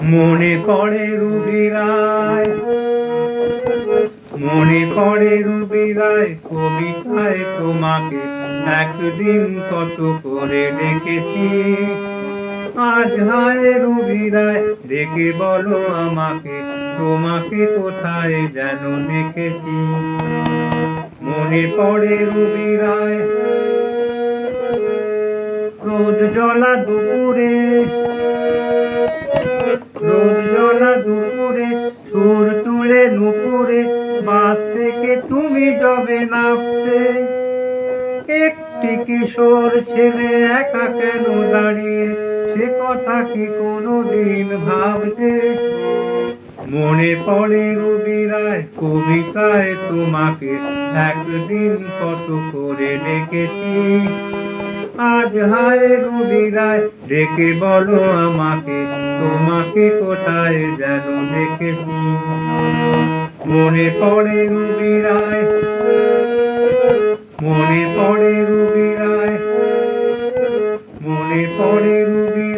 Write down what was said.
মনে পড়ে রুবি রায়, মনে পড়ে রুবি রায়, কবিতায় তোমাকে একদিন কত করে ডেকেছি। আজ হায় রুবি রায়, ডেকে বলো আমাকে, তোমাকে কোথায় যেন দেখেছি। মনে পড়ে রুবি রায়, রোদ জ্বলা দুপুরে, রোদ জ্বলা দুপুরে, সুর তুলে নুপুরে, বাস থেকে তুমি যবে নামতে। একটি কিশোর ছেলে একা কেন দাঁড়িয়ে, সে কথা কি কোনোদিন ভাবতে। মনে পড়ে রুবি রায়, কবিতায় তোমাকে একদিন কত করে ডেকেছি। আজ হায় রুবি রায়, ডেকে বলো আমাকে, তোমাকে কোথায় যেন দেখেছি। মনে পড়ে রুবি রায়, মনে পড়ে রুবি রায়, মনে পড়ে রুবি